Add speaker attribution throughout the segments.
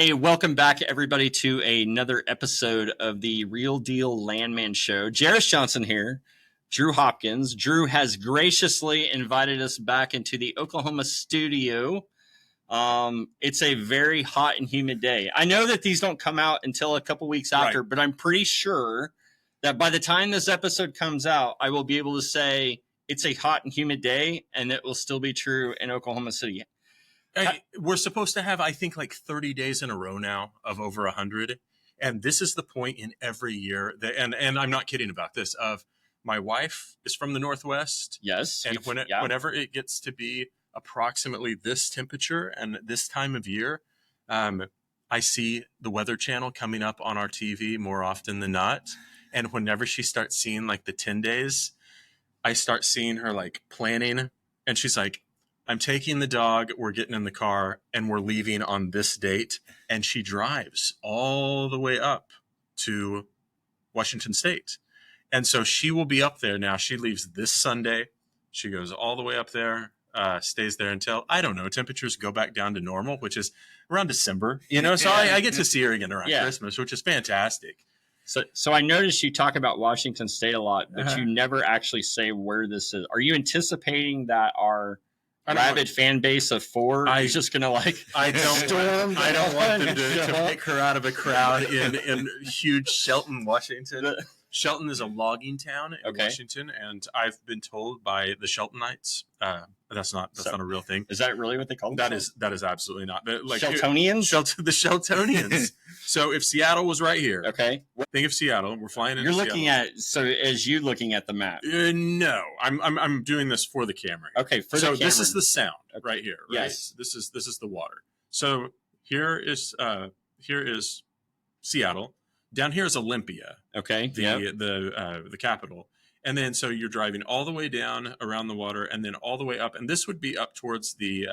Speaker 1: Hey, welcome back, everybody, to another episode of the Real Deal Landman Show. Jerris Johnson here, Drew Hopkins. Drew has graciously invited us back into the Oklahoma studio. It's a very hot and humid day. I know that these don't come out until a couple weeks after, but I'm pretty sure that by the time this episode comes out, I will be able to say it's a hot and humid day, and it will still be true in Oklahoma City.
Speaker 2: We're supposed to have, I think, like 30 days in a row now of over 100. And this is the point in every year that, and I'm not kidding about this, of my wife is from the Northwest.
Speaker 1: Yes.
Speaker 2: And whenever it gets to be approximately this temperature and this time of year, I see the Weather Channel coming up on our TV more often than not. And whenever she starts seeing like the 10 days, I start seeing her like planning, and she's like, I'm taking the dog, we're getting in the car, and we're leaving on this date. And she drives all the way up to Washington State. And so she will be up there now. She leaves this Sunday. She goes all the way up there, stays there until, I don't know, temperatures go back down to normal, which is around December. You know, so I get to see her again around Christmas, which is fantastic.
Speaker 1: So I noticed you talk about Washington State a lot, but you never actually say where this is. Are you anticipating that our rabid fan base of 4 is just gonna
Speaker 2: I don't want them to pick her out of a crowd in huge Shelton, Washington. Shelton is a logging town in Washington, and I've been told by the Sheltonites that's not a real thing.
Speaker 1: Is that really what they call them?
Speaker 2: That is absolutely not. Like
Speaker 1: Sheltonians?
Speaker 2: The Sheltonians. So if Seattle was right here, think of Seattle. We're flying into
Speaker 1: You're looking
Speaker 2: Seattle.
Speaker 1: as you looking at the map.
Speaker 2: No, I'm doing this for the camera.
Speaker 1: Okay,
Speaker 2: so this is the sound right here. Right?
Speaker 1: Yes,
Speaker 2: this is the water. So here is Seattle. Down here is Olympia.
Speaker 1: Okay.
Speaker 2: The capital. And then so you're driving all the way down around the water, and then all the way up, and this would be up towards the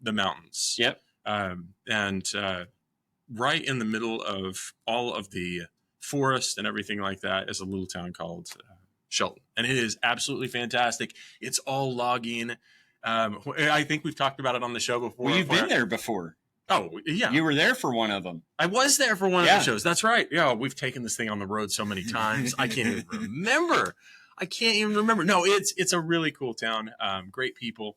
Speaker 2: mountains.
Speaker 1: Yep.
Speaker 2: And right in the middle of all of the forest and everything like that is a little town called Shelton, and it is absolutely fantastic. It's all logging. I think we've talked about it on the show before.
Speaker 1: Well, you've been there before.
Speaker 2: Oh, yeah.
Speaker 1: You were there for one of them.
Speaker 2: I was there for one of the shows. That's right. Yeah, we've taken this thing on the road so many times. I can't even remember. No, it's a really cool town. Great people.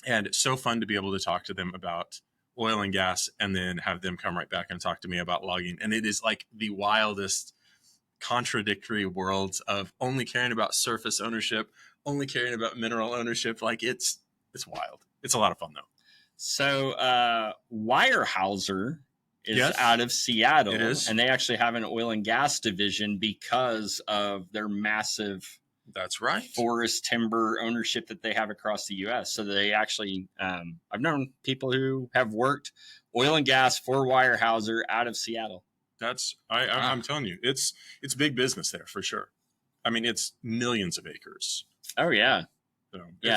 Speaker 2: And it's so fun to be able to talk to them about oil and gas, and then have them come right back and talk to me about logging. And it is like the wildest, contradictory worlds of only caring about surface ownership, only caring about mineral ownership. Like it's wild. It's a lot of fun, though.
Speaker 1: So Weyerhaeuser is out of Seattle,
Speaker 2: it is.
Speaker 1: And they actually have an oil and gas division because of their massive forest timber ownership that they have across the U.S. So they actually, I've known people who have worked oil and gas for Weyerhaeuser out of Seattle.
Speaker 2: I'm telling you, it's big business there for sure. I mean, it's millions of acres.
Speaker 1: Oh, yeah.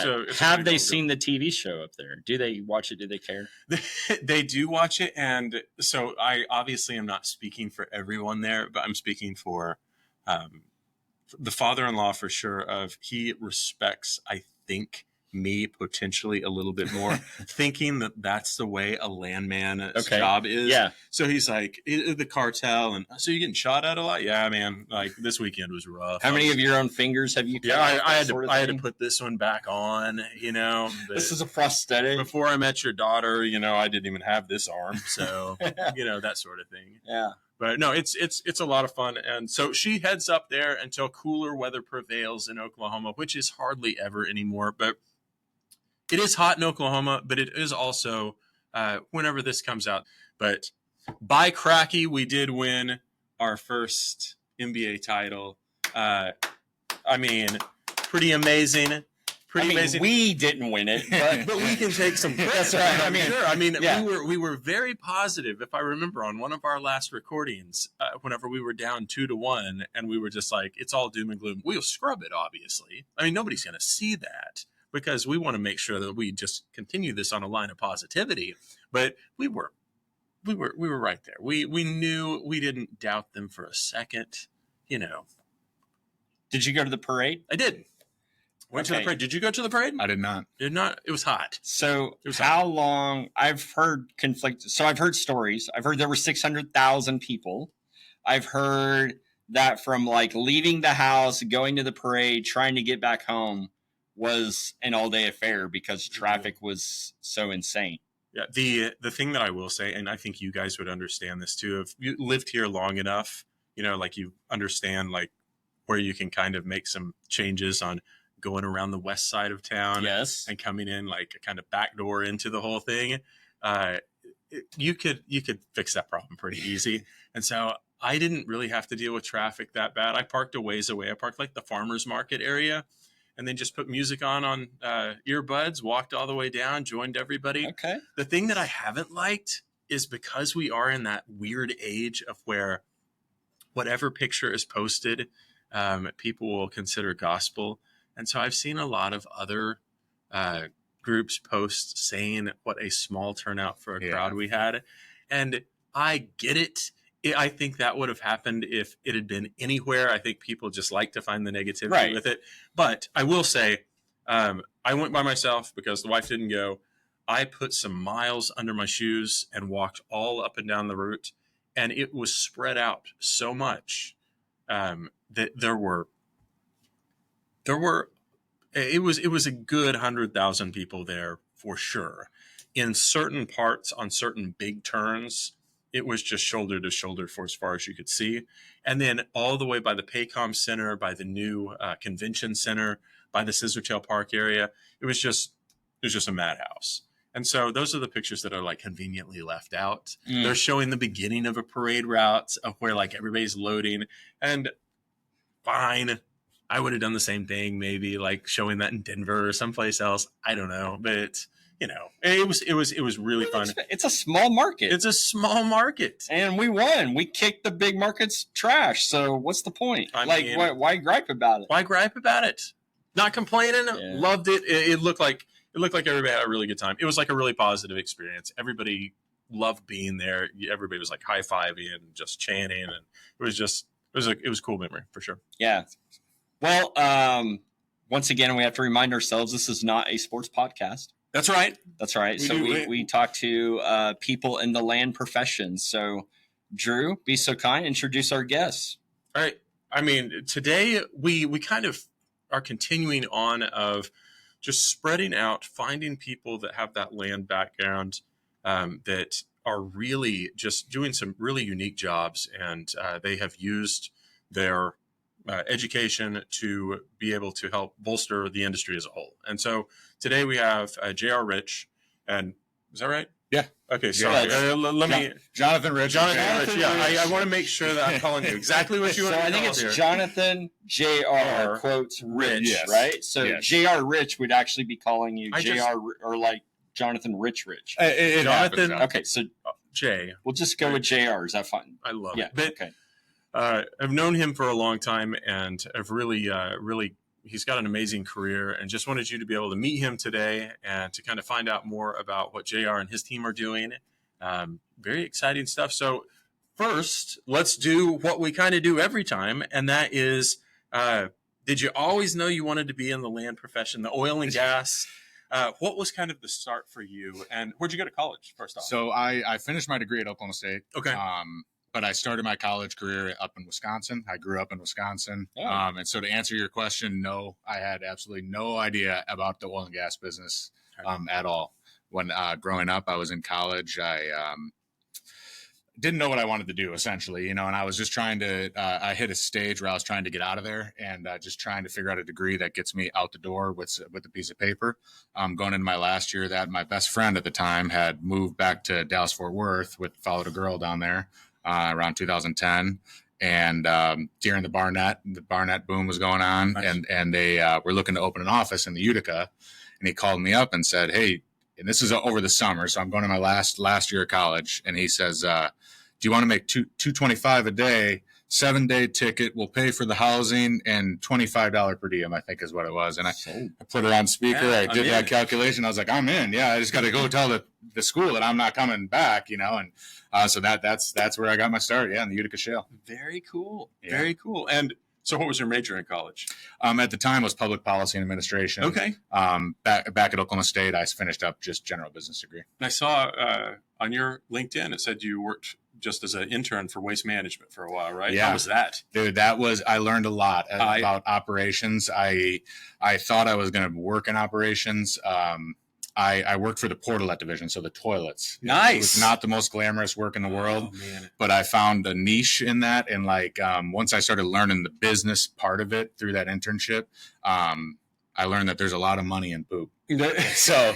Speaker 2: So
Speaker 1: have they seen the TV show up there? Do they watch it? Do they care?
Speaker 2: They do watch it. And so I obviously am not speaking for everyone there, but I'm speaking for the father-in-law for sure. He respects, I think, me potentially a little bit more, thinking that that's the way a landman's job is. Yeah. So he's like, the cartel, and so you're getting shot at a lot? Yeah, man. Like this weekend was rough.
Speaker 1: How many of your own fingers have you cut?
Speaker 2: Yeah, I had to put this one back on, you know.
Speaker 1: This is a prosthetic.
Speaker 2: Before I met your daughter, you know, I didn't even have this arm. So, you know, that sort of thing.
Speaker 1: Yeah.
Speaker 2: But no, it's a lot of fun. And so she heads up there until cooler weather prevails in Oklahoma, which is hardly ever anymore. But it is hot in Oklahoma, but it is also whenever this comes out. But by cracky, we did win our first NBA title. I mean, pretty amazing. Amazing.
Speaker 1: We didn't win it,
Speaker 2: but we can take some credit.
Speaker 1: That's right.
Speaker 2: I mean, we were very positive. If I remember on one of our last recordings, whenever we were down 2-1, and we were just like, it's all doom and gloom. We'll scrub it, obviously. I mean, nobody's going to see that, because we want to make sure that we just continue this on a line of positivity. But we were right there. We knew, we didn't doubt them for a second, you know.
Speaker 1: Did you go to the parade?
Speaker 2: I did. Went to the parade. Did you go to the parade?
Speaker 3: I did not.
Speaker 2: Did not. It was hot.
Speaker 1: So how long? I've heard conflict. So I've heard stories. I've heard there were 600,000 people. I've heard that from like leaving the house, going to the parade, trying to get back home was an all-day affair because traffic was so insane.
Speaker 2: Yeah, the thing that I will say, and I think you guys would understand this too, if you lived here long enough, you know, like you understand like where you can kind of make some changes on going around the west side of town,
Speaker 1: yes,
Speaker 2: and coming in like a kind of back door into the whole thing. You could fix that problem pretty easy. And so I didn't really have to deal with traffic that bad. I parked a ways away. I parked like the farmers market area, and then just put music on earbuds, walked all the way down, joined everybody.
Speaker 1: Okay.
Speaker 2: The thing that I haven't liked is because we are in that weird age of where whatever picture is posted, people will consider gospel. And so I've seen a lot of other groups post saying what a small turnout for a crowd we had. And I get it. I think that would have happened if it had been anywhere. I think people just like to find the negativity with it. But I will say, I went by myself because the wife didn't go. I put some miles under my shoes and walked all up and down the route. And it was spread out so much that there were it was a good 100,000 people there for sure. In certain parts on certain big turns, it was just shoulder to shoulder for as far as you could see. And then all the way by the Paycom Center, by the new convention center, by the Scissortail Park area, it was just a madhouse. And so those are the pictures that are like conveniently left out. They're showing the beginning of a parade route of where like everybody's loading, and fine. I would have done the same thing, maybe like showing that in Denver or someplace else. I don't know, but you know, it was really fun.
Speaker 1: It's a small market.
Speaker 2: It's a small market,
Speaker 1: and we won. We kicked the big market's trash. So what's the point? I mean, why gripe about it?
Speaker 2: Why gripe about it? Not complaining. Yeah. Loved it. It looked like everybody had a really good time. It was like a really positive experience. Everybody loved being there. Everybody was like high-fiving and just chanting, and it was a cool memory for sure.
Speaker 1: Yeah. Well, once again, we have to remind ourselves this is not a sports podcast.
Speaker 2: That's right.
Speaker 1: That's right. We talk to people in the land profession. So, Drew, be so kind, introduce our guests.
Speaker 2: All right. I mean, today we kind of are continuing on of just spreading out, finding people that have that land background, that are really just doing some really unique jobs, and they have used their education to be able to help bolster the industry as a whole. And so today we have J.R. Rich, and is that right?
Speaker 3: Yeah.
Speaker 2: Okay. Sorry.
Speaker 3: Jonathan Rich.
Speaker 2: Jonathan Rich. Yeah. I want to make sure that I'm calling you exactly what you want to call.
Speaker 1: So I think it's Jonathan J.R. quotes Rich, yes. Right? So yes. J.R. Rich would actually be calling you J.R. or like Jonathan Rich.
Speaker 2: Jonathan.
Speaker 1: Okay. So
Speaker 2: J.
Speaker 1: We'll just go with J.R. Is that fine?
Speaker 2: I love it. But, okay. I've known him for a long time, and I've really, he's got an amazing career, and just wanted you to be able to meet him today and to kind of find out more about what JR and his team are doing. Very exciting stuff. So first, let's do what we kind of do every time, and that is, did you always know you wanted to be in the land profession, the oil and gas? What was kind of the start for you, and where'd you go to college first off?
Speaker 3: So I finished my degree at Oklahoma State.
Speaker 2: Okay.
Speaker 3: But I started my college career up in Wisconsin. I grew up in Wisconsin. Oh. And so to answer your question, no, I had absolutely no idea about the oil and gas business at all. When growing up, I was in college. I didn't know what I wanted to do, essentially, and I was just trying to I hit a stage where I was trying to get out of there and just trying to figure out a degree that gets me out the door with a piece of paper. Going into my last year, that my best friend at the time had moved back to Dallas-Fort Worth followed a girl down there. Around 2010, and during the Barnett boom was going on, nice. and they were looking to open an office in the Utica, and he called me up and said, "Hey," and this is over the summer, so I'm going to my last year of college, and he says, "Do you want to make $225 a day? 7-day ticket, will pay for the housing, and $25 per diem," I think is what it was. And I put it on speaker. Yeah, I did that calculation. I was like, I'm in. Yeah, I just got to go tell the school that I'm not coming back, and so that's where I got my start. Yeah, in the Utica Shale.
Speaker 2: Very cool. Yeah. Very cool. And So what was your major in college?
Speaker 3: At the time, was public policy and administration.
Speaker 2: Okay.
Speaker 3: Back at Oklahoma State, I finished up just general business degree.
Speaker 2: And I saw on your LinkedIn, it said you worked just as an intern for waste management for a while, right?
Speaker 3: Yeah.
Speaker 2: How was that?
Speaker 3: Dude, I learned a lot about operations. I thought I was going to work in operations. I worked for the portalet division, so the toilets.
Speaker 2: Nice.
Speaker 3: It was not the most glamorous work in the world,
Speaker 2: Oh, man.
Speaker 3: but I found a niche in that. And once I started learning the business part of it through that internship, I learned that there's a lot of money in poop. So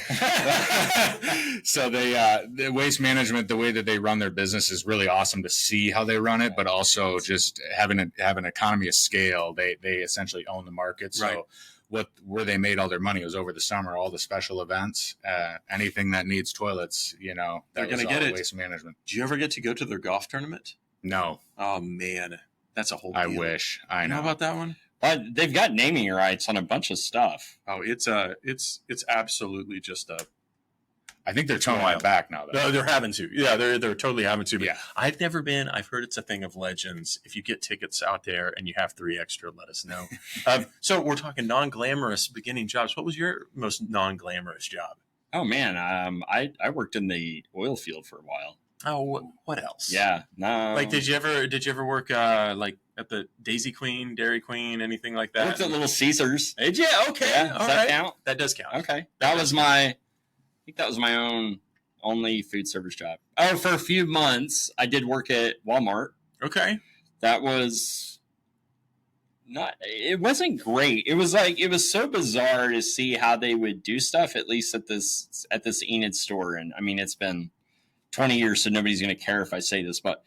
Speaker 3: the waste management, the way that they run their business is really awesome to see how they run it, but also just having an economy of scale. They essentially own the market. So.
Speaker 2: Right.
Speaker 3: Where they made all their money was over the summer, all the special events, anything that needs toilets,
Speaker 2: They're
Speaker 3: that
Speaker 2: gonna
Speaker 3: was
Speaker 2: get
Speaker 3: all
Speaker 2: it.
Speaker 3: Waste management.
Speaker 2: Did you ever get to go to their golf tournament?
Speaker 3: No,
Speaker 2: Oh, man. That's a whole deal.
Speaker 3: I wish. I
Speaker 2: You know
Speaker 3: know.
Speaker 2: about that one?
Speaker 1: But they've got naming rights on a bunch of stuff.
Speaker 2: Oh, it's absolutely just a.
Speaker 3: I think they're toning
Speaker 2: wild.
Speaker 3: it back now, though.
Speaker 2: No, they're having to. Yeah, they're totally having to. But
Speaker 3: Yeah.
Speaker 2: I've never been. I've heard it's a thing of legends. If you get tickets out there and you have 3 extra, let us know. So we're talking non-glamorous beginning jobs. What was your most non-glamorous job?
Speaker 1: Oh man, I worked in the oil field for a while.
Speaker 2: Oh, what else?
Speaker 1: Yeah, no.
Speaker 2: Like, did you ever work like at the Daisy Queen, Dairy Queen, anything like
Speaker 1: I
Speaker 2: that?
Speaker 1: worked at Little Caesars.
Speaker 2: Did you? Okay,
Speaker 1: Yeah,
Speaker 2: all
Speaker 1: does that
Speaker 2: right.
Speaker 1: count?
Speaker 2: That does count.
Speaker 1: Okay, I think that was my only food service job. Oh, for a few months, I did work at Walmart.
Speaker 2: Okay.
Speaker 1: That was it wasn't great. It was so bizarre to see how they would do stuff, at least at this Enid store. And I mean, it's been 20 years, so nobody's going to care if I say this, but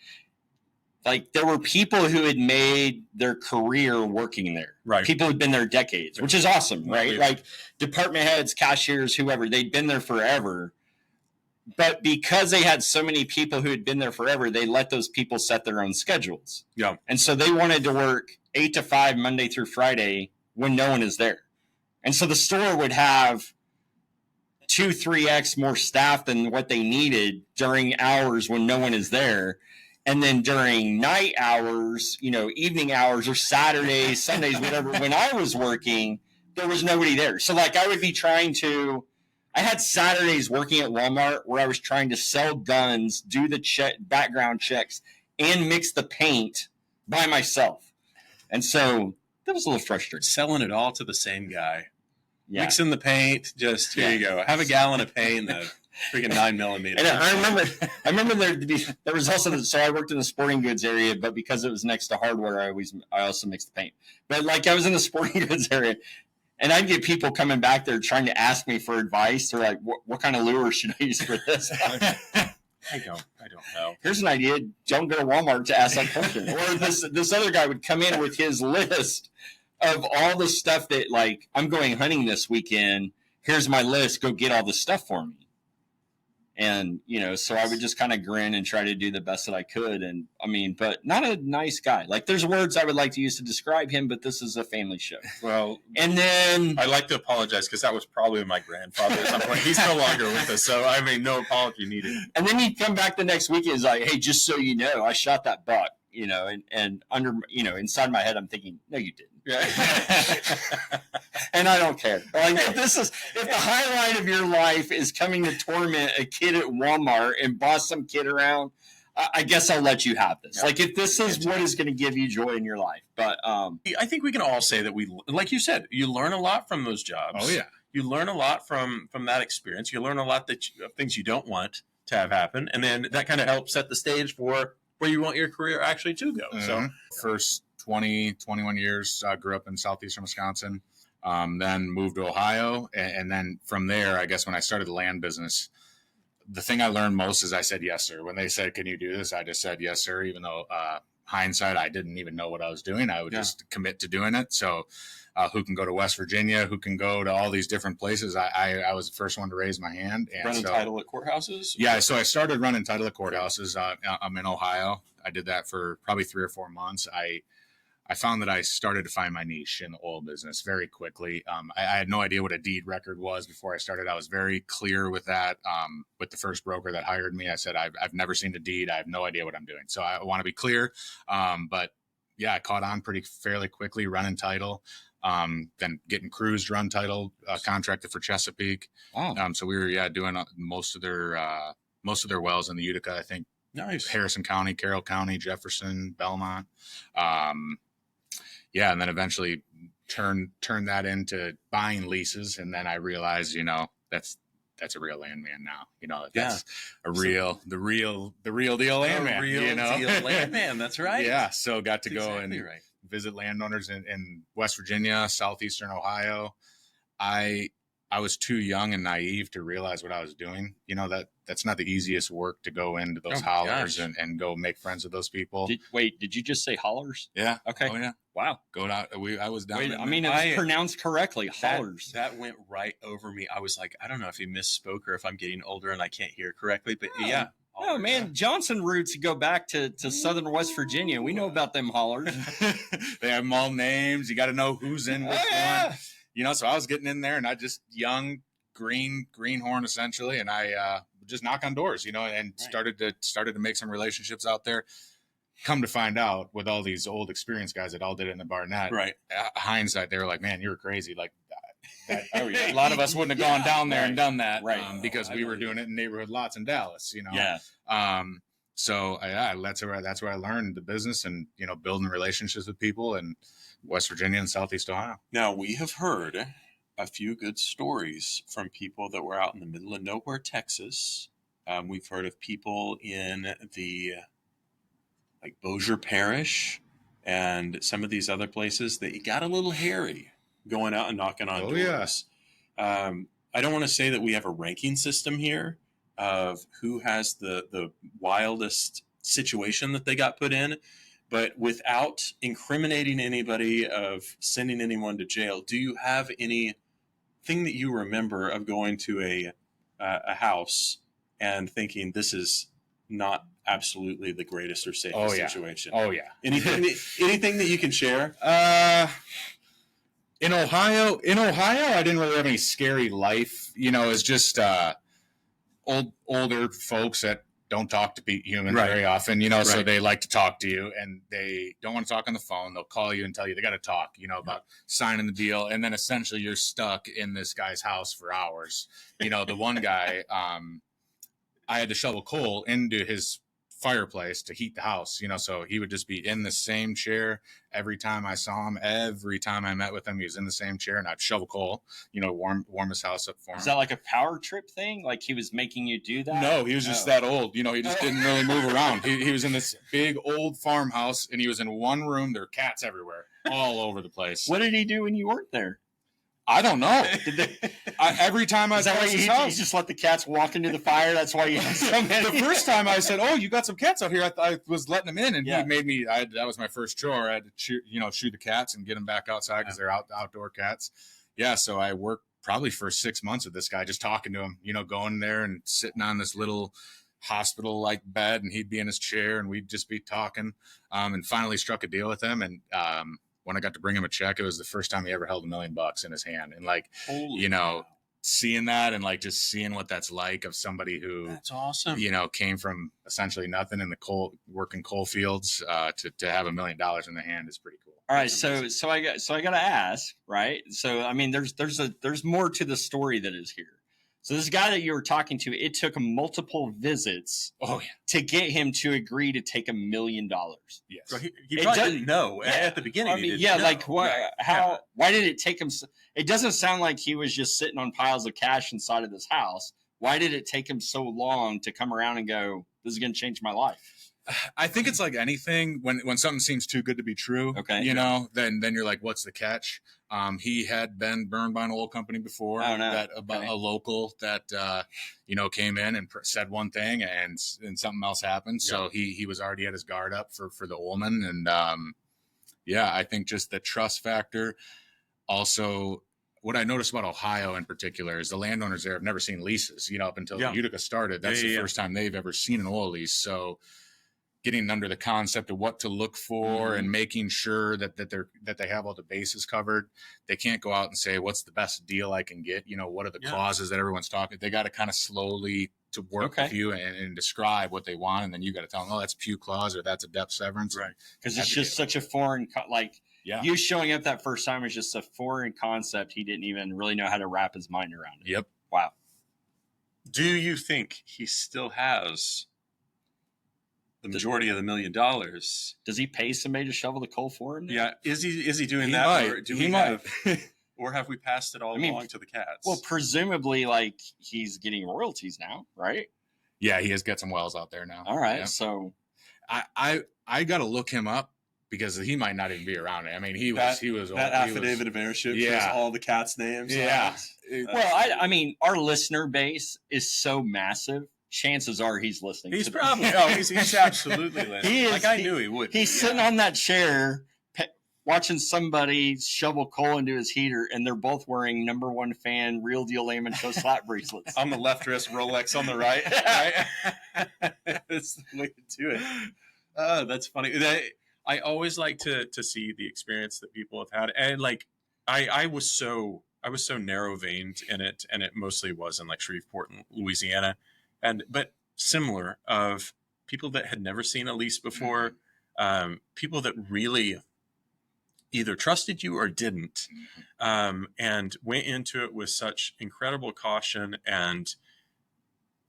Speaker 1: like there were people who had made their career working there.
Speaker 2: Right.
Speaker 1: People who'd been there decades, which is awesome, right?
Speaker 2: Yeah.
Speaker 1: Like department heads, cashiers, whoever, they'd been there forever. But because they had so many people who had been there forever, they let those people set their own schedules.
Speaker 2: Yeah.
Speaker 1: And so they wanted to work 8 to 5 Monday through Friday when no one is there. And so the store would have 2-3x more staff than what they needed during hours when no one is there. And then during night hours, evening hours or Saturdays, Sundays, whatever, when I was working, there was nobody there. So like I would be I had Saturdays working at Walmart where I was trying to sell guns, do the background checks, and mix the paint by myself. And so that was a little frustrating.
Speaker 2: Selling it all to the same guy.
Speaker 1: Yeah.
Speaker 2: Mixing the paint, just here you go. Have a gallon of paint, the freaking 9mm.
Speaker 1: And I remember there was also so I worked in the sporting goods area, but because it was next to hardware, I also mixed the paint. But like I was in the sporting goods area, and I'd get people coming back there trying to ask me for advice. They're like, "What kind of lure should I use for this?"
Speaker 2: I don't know.
Speaker 1: Here's an idea. Don't go to Walmart to ask that question. Or this other guy would come in with his list of all the stuff that, like, I'm going hunting this weekend. Here's my list. Go get all the stuff for me. And, so I would just kind of grin and try to do the best that I could. And I mean, but not a nice guy. Like there's words I would like to use to describe him, but this is a family show.
Speaker 2: Well,
Speaker 1: and then
Speaker 2: I'd like to apologize because that was probably my grandfather at some point. He's no longer with us. So, I mean, no apology needed.
Speaker 1: And then he'd come back the next week and he's like, "Hey, just so you know, I shot that buck," and under, inside my head, I'm thinking, "No, you didn't." And I don't care. Like if the highlight of your life is coming to torment a kid at Walmart and boss some kid around, I guess I'll let you have this. Yeah. Like if this is what is going to give you joy in your life. But
Speaker 2: I think we can all say that like you said, you learn a lot from those jobs.
Speaker 3: Oh yeah.
Speaker 2: You learn a lot from that experience. You learn a lot of things you don't want to have happen. And then that kind of helps set the stage for where you want your career actually to go.
Speaker 3: Mm-hmm.
Speaker 2: So
Speaker 3: first 21 years, grew up in southeastern Wisconsin, then moved to Ohio. And then from there, I guess when I started the land business, the thing I learned most is I said, "Yes, sir." When they said, "Can you do this?" I just said, "Yes, sir." Even though hindsight, I didn't even know what I was doing. I would just commit to doing it. So who can go to West Virginia? Who can go to all these different places? I was the first one to raise my hand. And
Speaker 2: running title at courthouses?
Speaker 3: Yeah, so I started running title at courthouses. I'm in Ohio. I did that for probably 3 or 4 months. I found that I started to find my niche in the oil business very quickly. I had no idea what a deed record was before I started. I was very clear with that. With the first broker that hired me, I said, I've never seen a deed. I have no idea what I'm doing. So I want to be clear. But I caught on fairly quickly, running title, then getting crews to run title, contracted for Chesapeake.
Speaker 1: Wow.
Speaker 3: So we were doing most of their wells in the Utica. I think
Speaker 2: Nice.
Speaker 3: Harrison County, Carroll County, Jefferson, Belmont. And then eventually turn that into buying leases, and then I realized, that's a real landman now. That's the real deal landman.
Speaker 2: Real deal landman. That's right.
Speaker 3: Yeah. So got to
Speaker 2: That's
Speaker 3: go
Speaker 2: exactly
Speaker 3: and
Speaker 2: right.
Speaker 3: visit landowners in West Virginia, southeastern Ohio. I was too young and naive to realize what I was doing. That's not the easiest work to go into those hollers and go make friends with those people.
Speaker 1: Did you just say hollers?
Speaker 3: Yeah.
Speaker 1: Okay.
Speaker 3: Oh, yeah.
Speaker 1: Wow.
Speaker 3: I was down.
Speaker 1: It was pronounced correctly. Hollers.
Speaker 2: That went right over me. I was like, I don't know if he misspoke or if I'm getting older and I can't hear correctly, but yeah.
Speaker 1: Oh man, Johnson roots go back to southern West Virginia. We know about them hollers.
Speaker 3: They have them all names. You got to know who's in which one. So I was getting in there, and I just young greenhorn essentially, and I just knock on doors, and started to make some relationships out there. Come to find out, with all these old experienced guys that all did it in the Barnett,
Speaker 2: right?
Speaker 3: Hindsight, they were like, "Man, you were crazy." Like a lot of us wouldn't have gone down there and done that,
Speaker 1: right?
Speaker 3: Because we were doing it in neighborhood lots in Dallas,
Speaker 1: Yeah.
Speaker 3: So that's where I learned the business and building relationships with people in West Virginia and Southeast Ohio.
Speaker 2: Now we have heard a few good stories from people that were out in the middle of nowhere, Texas. We've heard of people in the Bossier Parish and some of these other places that got a little hairy going out and knocking on doors. Yeah. I don't want to say that we have a ranking system here of who has the wildest situation that they got put in, but without incriminating anybody, of sending anyone to jail, do you have anything that you remember of going to a house and thinking this is not absolutely the greatest or safest situation?
Speaker 3: Oh yeah.
Speaker 2: Anything that you can share?
Speaker 3: In Ohio, I didn't really have any scary life. It's just older folks that don't talk to humans very often, so they like to talk to you, and they don't want to talk on the phone. They'll call you and tell you they got to talk, about signing the deal. And then essentially you're stuck in this guy's house for hours. The one guy, I had to shovel coal into his fireplace to heat the house, so he would just be in the same chair every time I saw him. Every time I met with him, he was in the same chair, and I'd shovel coal, warm his house up for him.
Speaker 1: Is that like a power trip thing? Like he was making you do that?
Speaker 3: No, he was just that old. He just didn't really move around. He was in this big old farmhouse, and he was in one room. There were cats everywhere, all over the place.
Speaker 1: What did he do when you weren't there?
Speaker 3: I don't know. Every time I saw his house,
Speaker 1: you just let the cats walk into the fire? That's why you had so many.
Speaker 3: The first time I said, "Oh, you got some cats out here," I was letting them in, and he made me. That was my first chore. I had to shoot the cats and get them back outside because they're outdoor cats. Yeah, so I worked probably for 6 months with this guy, just talking to him. Going there and sitting on this little hospital-like bed, and he'd be in his chair, and we'd just be talking. And finally struck a deal with him, and when I got to bring him a check, it was the first time he ever held $1 million in his hand. And seeing that and just seeing what that's like of somebody who,
Speaker 2: that's awesome.
Speaker 3: Came from essentially nothing in the working coal fields, to have $1 million in the hand is pretty cool.
Speaker 1: All right. So I got to ask, right? So, I mean, there's more to the story that is here. So this guy that you were talking to, it took multiple visits to get him to agree to take $1 million.
Speaker 3: Yes.
Speaker 2: So he probably didn't know at the beginning.
Speaker 1: I mean, why did it take him? It doesn't sound like he was just sitting on piles of cash inside of this house. Why did it take him so long to come around and go, this is going to change my life?
Speaker 3: I think it's like anything. When something seems too good to be true, then you're like, what's the catch? He had been burned by an oil company before. A local that came in and said one thing and something else happened. Yep. So he was already at his guard up for the oilman. And I think just the trust factor. Also, what I noticed about Ohio in particular is the landowners there have never seen leases. Up until Utica started, that's the first time they've ever seen an oil lease. So getting under the concept of what to look for and making sure that they have all the bases covered. They can't go out and say, what's the best deal I can get? What are the clauses that everyone's talking? They got to kind of slowly to work with you and describe what they want. And then you got to tell them, oh, that's a pew clause or that's a depth severance.
Speaker 1: Right. Because it's just such a foreign, you showing up that first time is just a foreign concept. He didn't even really know how to wrap his mind around it.
Speaker 3: Yep.
Speaker 1: Wow.
Speaker 2: Do you think he still has the majority of the $1 million?
Speaker 1: Does he pay somebody to shovel the coal for him now?
Speaker 2: Yeah. Is he doing that?
Speaker 3: Might.
Speaker 2: Or do we have, or have we passed it all along to the cats?
Speaker 1: Well, presumably, he's getting royalties now, right?
Speaker 3: Yeah, he has got some wells out there now.
Speaker 1: All right.
Speaker 3: Yeah.
Speaker 1: So
Speaker 3: I got to look him up because he might not even be around it. I mean, he was
Speaker 2: that affidavit of ownership shows all the cats' names.
Speaker 3: Yeah.
Speaker 1: Well, I mean, our listener base is so massive. Chances are he's listening.
Speaker 2: He's probably he's absolutely listening. I knew he would.
Speaker 1: He's sitting on that chair watching somebody shovel coal into his heater, and they're both wearing number one fan Real Deal Landman Show slap bracelets.
Speaker 2: On the left wrist, Rolex on the right. That's the way to do it. That's funny. I always like to see the experience that people have had, and I was so narrow-veined in it, and it mostly was in Shreveport, Louisiana. But similar of people that had never seen a lease before, people that really either trusted you or didn't, and went into it with such incredible caution, and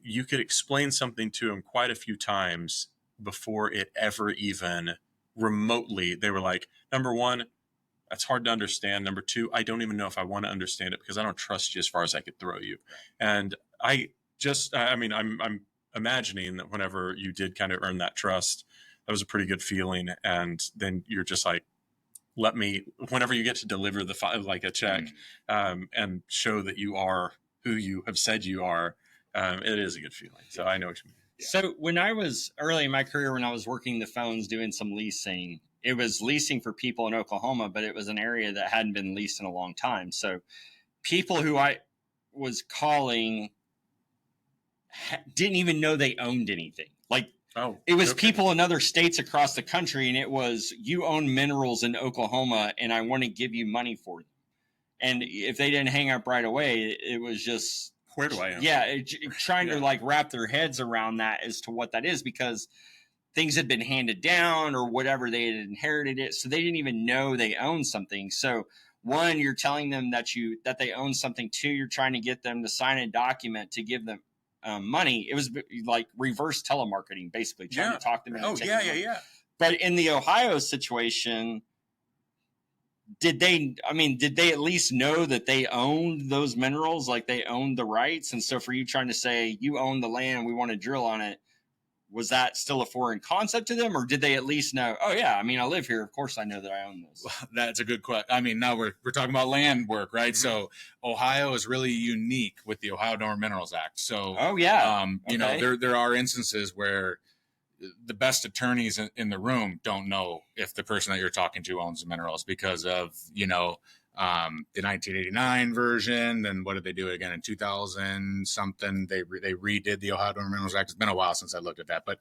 Speaker 2: you could explain something to them quite a few times before it ever even remotely, they were like, number one, that's hard to understand. Number two, I don't even know if I want to understand it because I don't trust you as far as I could throw you. And I'm imagining that whenever you did kind of earn that trust, that was a pretty good feeling. And then you're just like, whenever you get to deliver a check, and show that you are who you have said you are, it is a good feeling. So I know what you mean.
Speaker 1: Yeah. So when I was early in my career, when I was working the phones doing some leasing, it was leasing for people in Oklahoma, but it was an area that hadn't been leased in a long time. So people who I was calling didn't even know they owned anything. It was people in other states across the country, and it was, you own minerals in Oklahoma, and I want to give you money for them. And if they didn't hang up right away, it was just,
Speaker 2: where do I own?
Speaker 1: Yeah, trying to wrap their heads around that as to what that is, because things had been handed down or whatever, they had inherited it, so they didn't even know they owned something. So one, you're telling them that they own something. Two, you're trying to get them to sign a document to give them money. It was like reverse telemarketing, basically trying to talk them into taking money. But in the Ohio situation, did they at least know that they owned those minerals, like they owned the rights? And so for you trying to say you own the land, we want to drill on it, was that still a foreign concept to them, or did they at least know, oh yeah, I mean, I live here, of course I know that I own this?
Speaker 3: Well, that's a good question. I mean, now we're talking about land work, right? Mm-hmm. So Ohio is really unique with the Ohio Dormant Minerals Act. So you know, there are instances where the best attorneys in the room don't know if the person that you're talking to owns the minerals because of, you know, the 1989 version. Then what did they do again in 2000 something? They redid the Ohio Dormant Minerals Act. It's been a while since I looked at that, but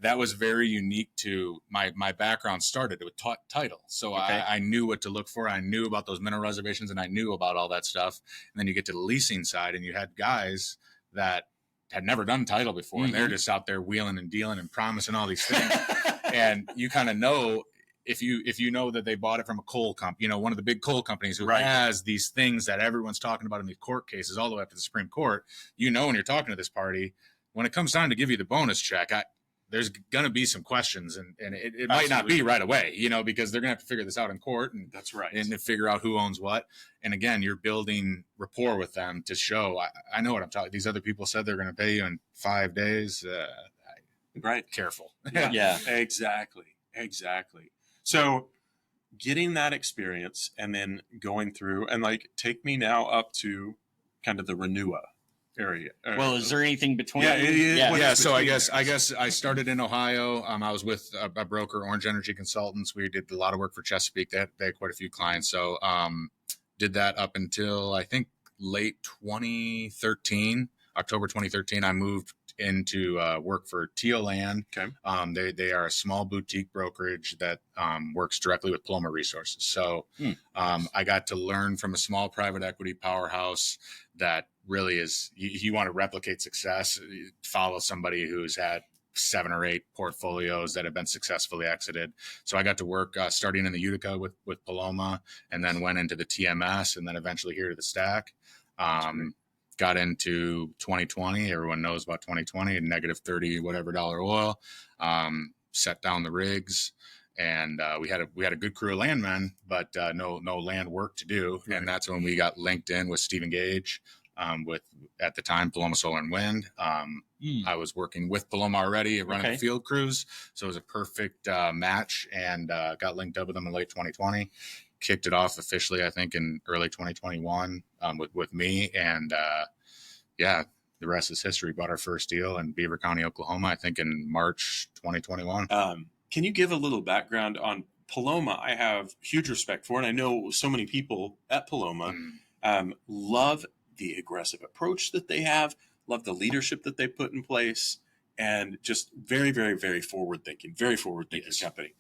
Speaker 3: that was very unique to my background. Started with title, so I knew what to look for. I knew about those mineral reservations, and I knew about all that stuff. And then you get to the leasing side, and you had guys that had never done title before, and they're just out there wheeling and dealing and promising all these things. And you kind of know, if you know that they bought it from a coal company, you know, one of the big coal companies who has these things that everyone's talking about in these court cases all the way up to the Supreme Court, you know, when you're talking to this party, when it comes time to give you the bonus check, there's going to be some questions, and it might not be right away, you know, because they're going to have to figure this out in court, and
Speaker 2: that's right,
Speaker 3: and to figure out who owns what. And again, you're building rapport with them to show, I know what I'm talking. These other people said they're going to pay you in 5 days. Careful.
Speaker 2: Yeah, exactly. So getting that experience and then going through and take me now up to kind of the Renewa area.
Speaker 1: Well, is there anything between?
Speaker 3: Yeah. So I guess I started in Ohio. I was with a broker, Orange Energy Consultants. We did a lot of work for Chesapeake. They had quite a few clients. So did that up until I think late 2013, October 2013. I moved into work for Teal Land.
Speaker 2: Okay.
Speaker 3: They are a small boutique brokerage that works directly with Paloma Resources. So I got to learn from a small private equity powerhouse that really is, you want to replicate success, follow somebody who's had 7 or 8 portfolios that have been successfully exited. So I got to work starting in the Utica with Paloma, and then went into the TMS, and then eventually here to the Stack. Got into 2020. Everyone knows about 2020 and negative 30 whatever dollar oil. Set down the rigs, and we had a good crew of landmen, but no land work to do. Right. And that's when we got linked in with Stephen Gage, with at the time Paloma Solar and Wind. I was working with Paloma already, running the field crews, so it was a perfect match, and got linked up with them in late 2020. Kicked it off officially, I think, in early 2021 with me, and the rest is history. Bought our first deal in Beaver County, Oklahoma, I think in March 2021.
Speaker 2: Can you give a little background on Paloma? I have huge respect for, and I know so many people at Paloma love the aggressive approach that they have, love the leadership that they put in place, and just very, very, very forward-thinking yes. company.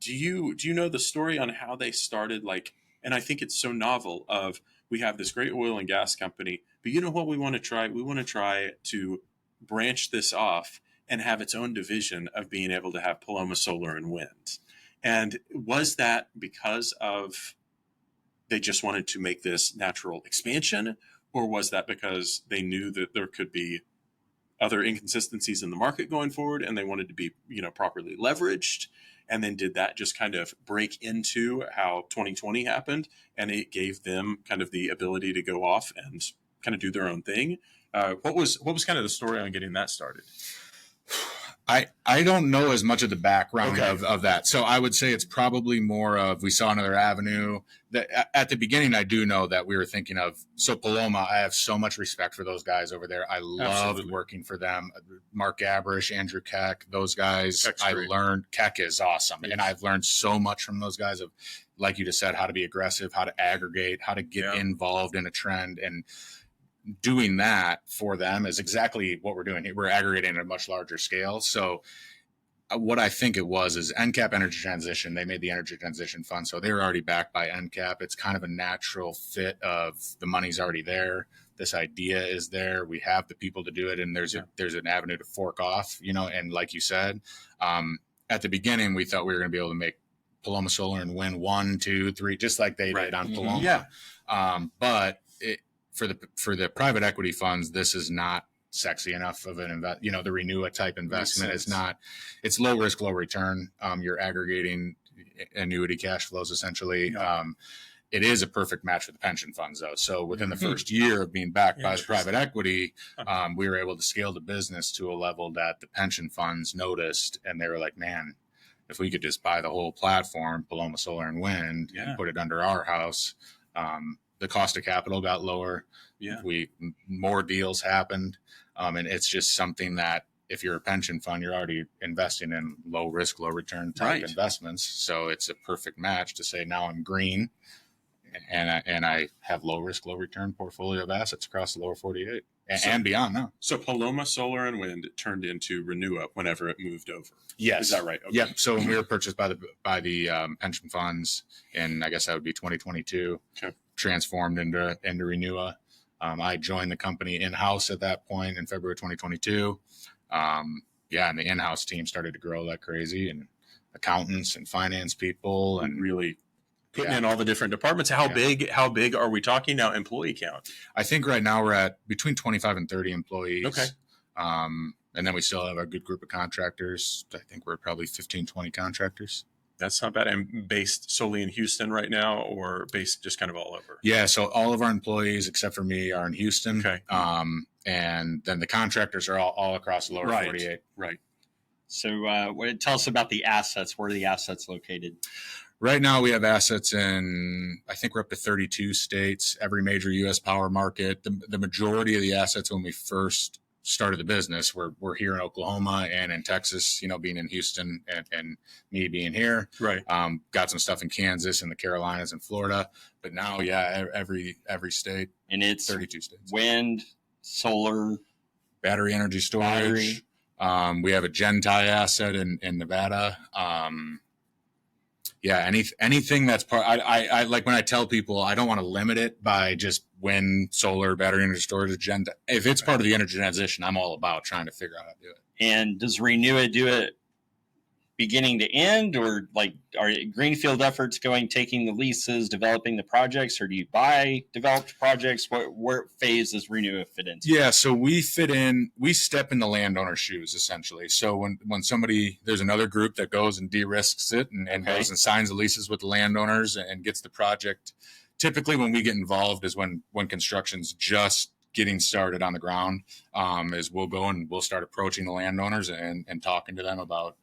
Speaker 2: Do you know the story on how they started? And I think it's so novel of, we have this great oil and gas company, but you know what we want to try? We want to try to branch this off and have its own division of being able to have Paloma Solar and Wind. And was that because of they just wanted to make this natural expansion, or was that because they knew that there could be other inconsistencies in the market going forward and they wanted to be, properly leveraged? And then did that just kind of break into how 2020 happened, and it gave them kind of the ability to go off and kind of do their own thing? What was kind of the story on getting that started?
Speaker 3: I don't know as much of the background of that. So I would say it's probably more of, we saw another avenue. That at the beginning, I do know that we were thinking of, so Paloma, I have so much respect for those guys over there. I loved working for them. Mark Gabrish, Andrew Keck, those guys. Keck is awesome. Yes. And I've learned so much from those guys of, like you just said, how to be aggressive, how to aggregate, how to get involved in a trend. And doing that for them is exactly what we're doing here. We're aggregating at a much larger scale. So what I think it was is NCAP Energy Transition. They made the Energy Transition Fund, so they were already backed by NCAP. It's kind of a natural fit of the money's already there. This idea is there. We have the people to do it, and there's an avenue to fork off, And like you said, at the beginning, we thought we were going to be able to make Paloma Solar and Wind 1, 2, 3, just like they did on Paloma.
Speaker 2: Yeah.
Speaker 3: But for the private equity funds, this is not sexy enough of an invest. The Renewa type investment is not. It's low risk, low return. You're aggregating annuity cash flows essentially. Yeah. It is a perfect match for the pension funds, though. So within the first year of being backed by the private equity, we were able to scale the business to a level that the pension funds noticed, and they were like, "Man, if we could just buy the whole platform, Paloma Solar and Wind, and put it under our house." The cost of capital got lower. Yeah. More deals happened. And it's just something that if you're a pension fund, you're already investing in low risk, low return type investments. So it's a perfect match to say, now I'm green and I have low risk, low return portfolio of assets across the lower 48 and beyond now.
Speaker 2: So Paloma Solar and Wind turned into Renewa whenever it moved over.
Speaker 3: Yes.
Speaker 2: Is that right? Okay.
Speaker 3: Yep. So when we were purchased by the pension funds, and I guess that would be 2022, transformed into Renewa. I joined the company in-house at that point in February 2022. And the in-house team started to grow like crazy, and accountants and finance people, and
Speaker 2: really putting in all the different departments. How big are we talking now, employee count?
Speaker 3: I think right now we're at between 25 and 30 employees.
Speaker 2: Okay.
Speaker 3: And then we still have a good group of contractors. I think we're probably 15, 20 contractors.
Speaker 2: That's not bad. And based solely in Houston right now, or based just kind of all over?
Speaker 3: Yeah. So all of our employees, except for me, are in Houston.
Speaker 2: Okay.
Speaker 3: And then the contractors are all across the lower 48.
Speaker 2: Right.
Speaker 1: So tell us about the assets. Where are the assets located?
Speaker 3: Right now we have assets in, I think we're up to 32 states, every major U.S. power market. The majority of the assets when we first started the business were here in Oklahoma and in Texas, being in Houston and me being here.
Speaker 2: Right.
Speaker 3: Got some stuff in Kansas and the Carolinas and Florida. But now, every state.
Speaker 1: And it's
Speaker 3: 32 states.
Speaker 1: Wind, solar,
Speaker 3: battery energy storage. We have a Gentie asset in Nevada. Anything that's part. I like when I tell people I don't want to limit it by just wind, solar, battery energy storage, Gentie. If it's part of the energy transition, I'm all about trying to figure out how to do it.
Speaker 1: And does Renewa do it beginning to end, or like are greenfield efforts taking the leases, developing the projects, or do you buy developed projects? What phase does Renewa fit into?
Speaker 3: Yeah, so we step in the landowner's shoes essentially. So when there's another group that goes and de-risks it and goes and signs the leases with the landowners and gets the project. Typically when we get involved is when construction's just getting started on the ground, is we'll go and we'll start approaching the landowners and talking to them about,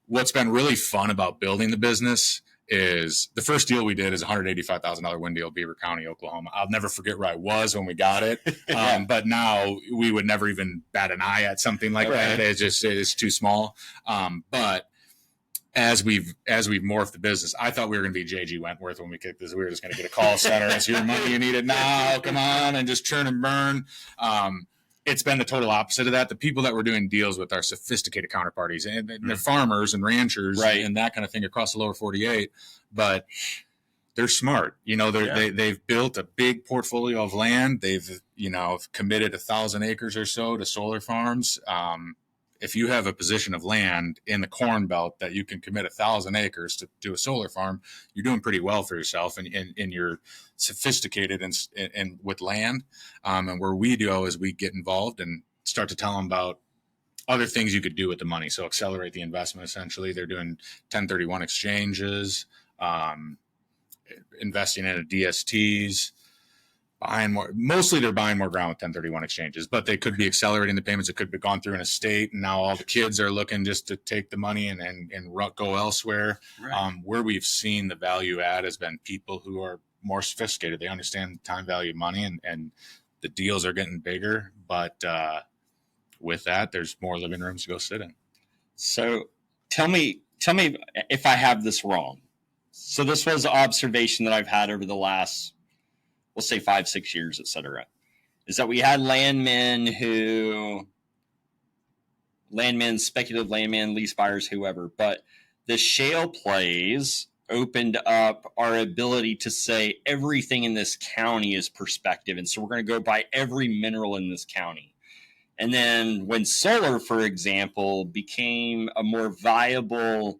Speaker 3: what's been really fun about building the business is the first deal we did is $185,000 wind deal, Beaver County, Oklahoma. I'll never forget where I was when we got it. But now we would never even bat an eye at something like that. It's too small. But as we've morphed the business, I thought we were going to be J.G. Wentworth when we kicked this. We were just going to get a call center. It's your money, you need it now. Come on, and just churn and burn. It's been the total opposite of that. The people that we're doing deals with are sophisticated counterparties, and they're farmers and ranchers and that kind of thing across the lower 48. But they're smart. They've built a big portfolio of land. They've, committed 1,000 acres or so to solar farms. If you have a position of land in the Corn Belt that you can commit 1,000 acres to do a solar farm, you're doing pretty well for yourself, and you're sophisticated and with land. And where we do is we get involved and start to tell them about other things you could do with the money. So accelerate the investment. Essentially, they're doing 1031 exchanges, investing in DSTs. Buying more, mostly they're buying more ground with 1031 exchanges, but they could be accelerating the payments. It could be gone through an estate, and now all the kids are looking just to take the money and go elsewhere. Right. Where we've seen the value add has been people who are more sophisticated. They understand the time value of money, and the deals are getting bigger. But with that, there's more living rooms to go sit in.
Speaker 1: So tell me if I have this wrong. So this was an observation that I've had over the last, we'll say 5-6 years, et cetera, is that we had speculative landmen, lease buyers, whoever, but the shale plays opened up our ability to say everything in this county is prospective. And so we're going to go buy every mineral in this county. And then when solar, for example, became a more viable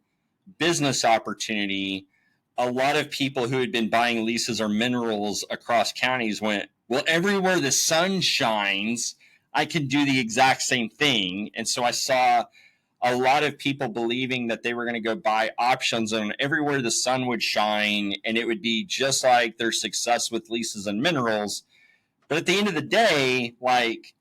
Speaker 1: business opportunity, a lot of people who had been buying leases or minerals across counties went, well, everywhere the sun shines, I can do the exact same thing. And so I saw a lot of people believing that they were going to go buy options on everywhere the sun would shine, and it would be just like their success with leases and minerals. But at the end of the day, like,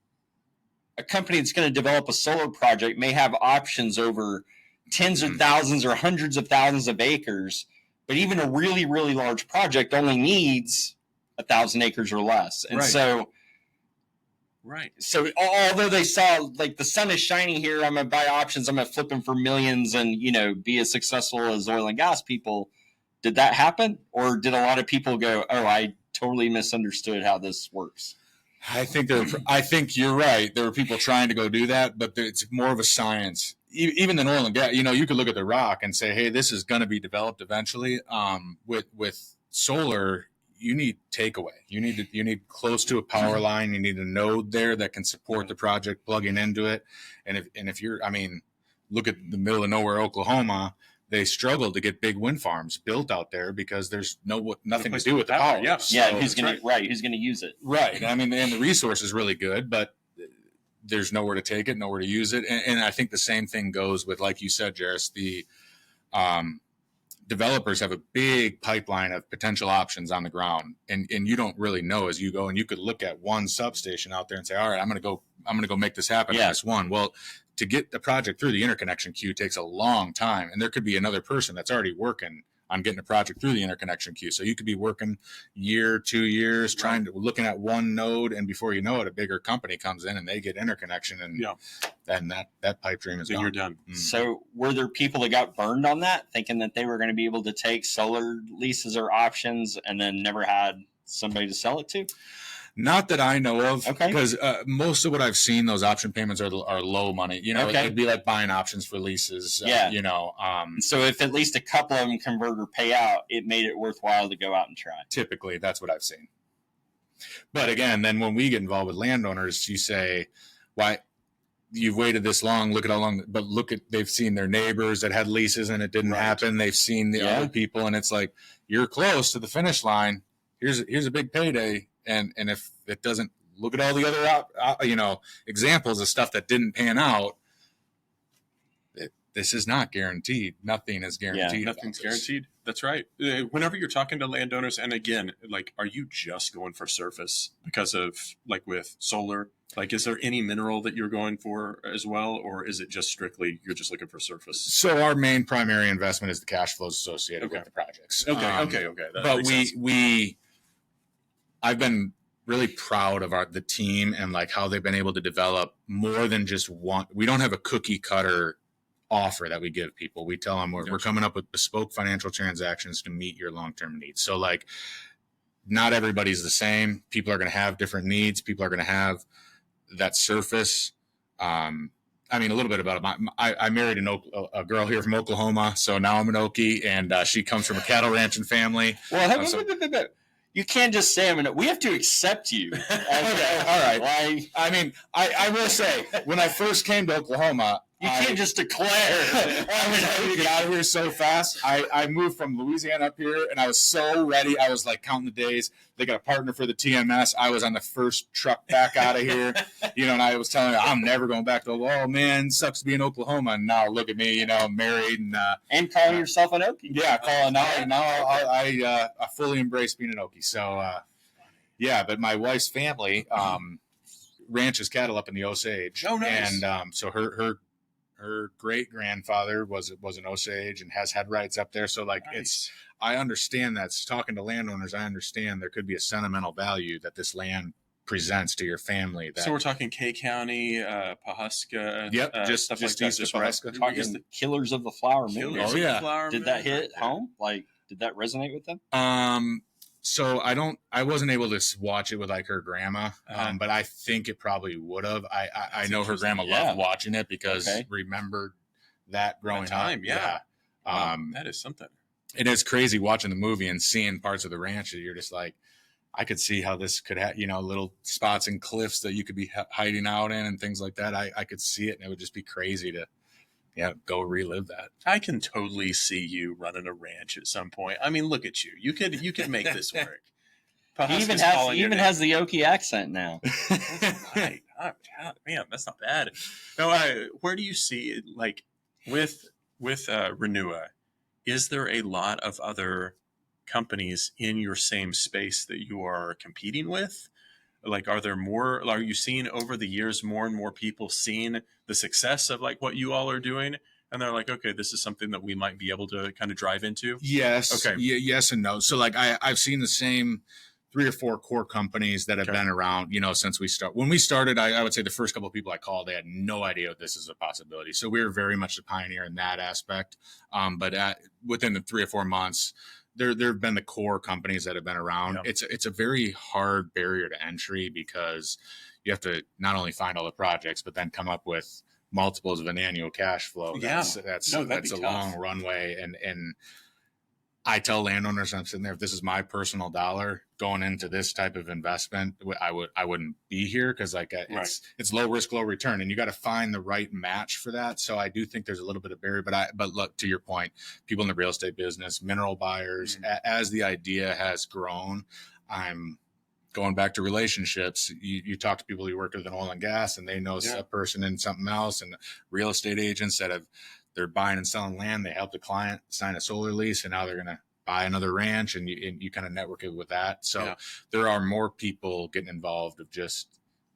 Speaker 1: a company that's going to develop a solar project may have options over tens of thousands or hundreds of thousands of acres. But even a really, really large project only needs 1,000 acres or less. And so although they saw, like, the sun is shining here, I'm going to buy options, I'm going to flip them for millions and, be as successful as oil and gas people. Did that happen? Or did a lot of people go, oh, I totally misunderstood how this works?
Speaker 3: I think you're right. There were people trying to go do that, but it's more of a science. Even in oil and gas, you could look at the rock and say, hey, this is going to be developed eventually. With solar, you need takeaway. You need close to a power line. You need a node there that can support the project plugging into it. And if you're, look at the middle of nowhere, Oklahoma. They struggle to get big wind farms built out there because there's nothing to do with the power.
Speaker 1: Yeah, so, who's going to use it?
Speaker 3: Right. And the resource is really good, but there's nowhere to take it, nowhere to use it. And I think the same thing goes with, like you said, Jerris, the developers have a big pipeline of potential options on the ground. And you don't really know as you go, and you could look at one substation out there and say, all right, I'm going to go make this happen on this one. Well, to get the project through the interconnection queue takes a long time. And there could be another person that's already working on getting a project through the interconnection queue. So you could be working year, 2 years, looking at one node, and before you know it, a bigger company comes in and they get interconnection, and then that pipe dream is gone.
Speaker 2: You're done.
Speaker 1: So were there people that got burned on that, thinking that they were going to be able to take solar leases or options and then never had somebody to sell it to?
Speaker 3: Not that I know of,
Speaker 1: Okay.
Speaker 3: because most of what I've seen, those option payments are low money. You know,
Speaker 1: Okay.
Speaker 3: it'd be like buying options for leases.
Speaker 1: Yeah.
Speaker 3: You know,
Speaker 1: So if at least a couple of them convert or pay out, it made it worthwhile to go out and try.
Speaker 3: typically that's what I've seen. But again, then when we get involved with landowners, you say, why you've waited this long, look at how long, but they've seen their neighbors that had leases and it didn't happen. They've seen the other people, and it's like, you're close to the finish line. Here's a big payday. And if it doesn't, look at all the other, examples of stuff that didn't pan out. This is not guaranteed. Nothing is guaranteed.
Speaker 2: Yeah, nothing's guaranteed. That's right. Whenever you're talking to landowners, and again, like, are you just going for surface because of, like, with solar? Like, is there any mineral that you're going for as well, or is it just strictly you're just looking for surface?
Speaker 3: So our main primary investment is the cash flows associated with the projects.
Speaker 2: Okay.
Speaker 3: But I've been really proud of the team and like how they've been able to develop more than just one. We don't have a cookie cutter offer that we give people. We tell them we're coming up with bespoke financial transactions to meet your long-term needs. So like, not everybody's the same. People are going to have different needs. People are going to have that surface. I mean, a little bit about it. I married a girl here from Oklahoma, so now I'm an Okie, and she comes from a cattle ranching family.
Speaker 1: Well, you can't just say we have to accept you.
Speaker 3: Okay, all right. I mean, I will say, when I first came to Oklahoma,
Speaker 1: you can't just declare.
Speaker 3: I was ready to get out of here so fast. I moved from Louisiana up here, and I was so ready. I was like counting the days. They got a partner for the TMS. I was on the first truck back out of here, and I was telling her, I'm never going back to, oh man, sucks to be in Oklahoma. And now look at me, I'm married
Speaker 1: and calling yourself an Okie.
Speaker 3: Yeah, I fully embrace being an Okie. So but my wife's family ranches cattle up in the Osage.
Speaker 2: Oh, nice.
Speaker 3: And so her great grandfather was an Osage and has head rights up there. So like,
Speaker 2: nice.
Speaker 3: I understand that. Talking to landowners, I understand there could be a sentimental value that this land presents to your family.
Speaker 2: So we're talking K County, Pawhuska.
Speaker 3: Yep, just
Speaker 2: stuff
Speaker 3: just
Speaker 2: like
Speaker 3: east
Speaker 2: that.
Speaker 3: of Pawhuska.
Speaker 1: Talking the Killers of the Flower Moon.
Speaker 2: Killers
Speaker 3: Oh, yeah.
Speaker 2: of the Flower
Speaker 1: Did
Speaker 2: Moon.
Speaker 1: that hit home? Like, did that resonate with them?
Speaker 3: So I wasn't able to watch it with like her grandma, but I think it probably would have. I know her grandma loved watching it because remembered that growing
Speaker 2: time.
Speaker 3: up.
Speaker 2: Yeah. Wow, that is something.
Speaker 3: It is crazy watching the movie and seeing parts of the ranch that you're just like, I could see how this could have, little spots and cliffs that you could be hiding out in and things like that. I could see it, and it would just be crazy to go relive that.
Speaker 2: I can totally see you running a ranch at some point. I mean, look at you. You could make this work.
Speaker 1: He even has the Okie accent now.
Speaker 2: Right. Oh, God, man, that's not bad. No, where do you see, like, with Renewa, is there a lot of other companies in your same space that you are competing with? Like, are you seeing over the years more and more people seeing the success of like what you all are doing, and they're like, okay, this is something that we might be able to kind of drive into?
Speaker 3: Yes.
Speaker 2: Okay.
Speaker 3: Yes and no. So like I've seen the same 3 or 4 core companies that have been around, since we started. When we started, I would say the first couple of people I called, they had no idea this is a possibility. So we were very much the pioneer in that aspect. But within the 3 or 4 months, there have been the core companies that have been around. Yeah. It's a very hard barrier to entry because you have to not only find all the projects, but then come up with multiples of an annual cash flow. That's a long runway. And I tell landowners, I'm sitting there, if this is my personal dollar going into this type of investment, I wouldn't be here because it's low risk, low return, and you got to find the right match for that. So I do think there's a little bit of barrier, but look, to your point, people in the real estate business, mineral buyers, as the idea has grown, I'm going back to relationships. You talk to people you work with in oil and gas, and they know a person in something else, and real estate agents they're buying and selling land. They help the client sign a solar lease, and now they're going to buy another ranch, and you kind of network it with that. So there are more people getting involved of just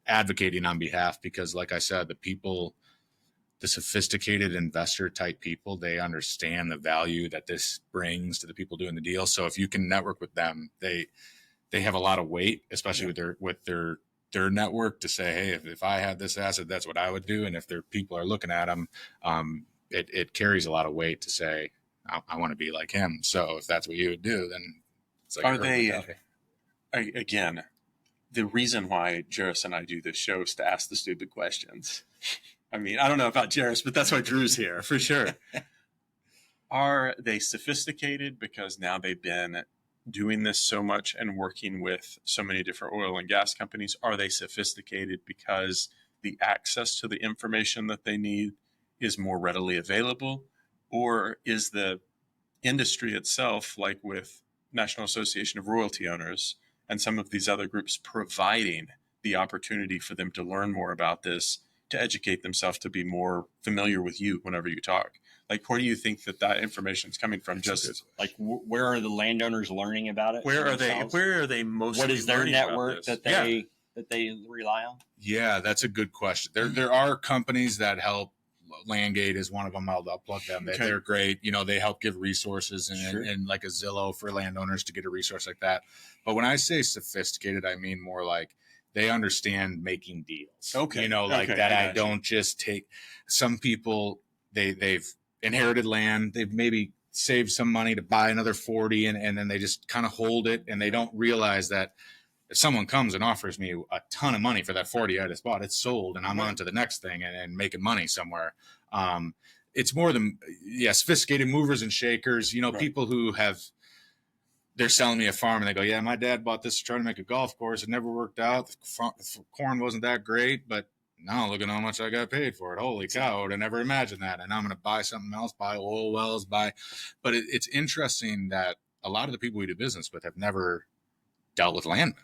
Speaker 3: advocating on behalf, because like I said, the sophisticated investor type people, they understand the value that this brings to the people doing the deal. So if you can network with them, they have a lot of weight, especially with their network, to say, hey, if I had this asset, that's what I would do. And if their people are looking at them, it carries a lot of weight to say, I want to be like him. So if that's what you would do, then it's like,
Speaker 2: are they, again, the reason why Jerris and I do this show is to ask the stupid questions. I mean, I don't know about Jerris, but that's why Drew's here for sure. Are they sophisticated because now they've been doing this so much and working with so many different oil and gas companies? Are they sophisticated because the access to the information that they need is more readily available? Or is the industry itself, like with National Association of Royalty Owners and some of these other groups, providing the opportunity for them to learn more about this, to educate themselves, to be more familiar with you whenever you talk? Like, where do you think that information is coming from? Just
Speaker 1: like, where are the landowners learning about it?
Speaker 2: Where are they mostly?
Speaker 1: What is their network that they rely on?
Speaker 3: Yeah, that's a good question. There are companies that help. Landgate is one of them. I'll plug them.
Speaker 2: Okay.
Speaker 3: They're great. You know, they help give resources and like a Zillow for landowners to get a resource like that. But when I say sophisticated, I mean more like they understand making deals.
Speaker 2: Okay.
Speaker 3: You know, like that. I don't just take some people, they've inherited land. They've maybe saved some money to buy another 40 and then they just kind of hold it, and they don't realize that if someone comes and offers me a ton of money for that 40 I just bought, it's sold and I'm on to the next thing and making money somewhere. It's more than, sophisticated movers and shakers, you know, people who they're selling me a farm and they go, yeah, my dad bought this to try to make a golf course. It never worked out. The corn wasn't that great, but now look at how much I got paid for it. Holy cow, I would have never imagined that. And I'm going to buy something else, buy oil wells, but it's interesting that a lot of the people we do business with have never dealt with landmen.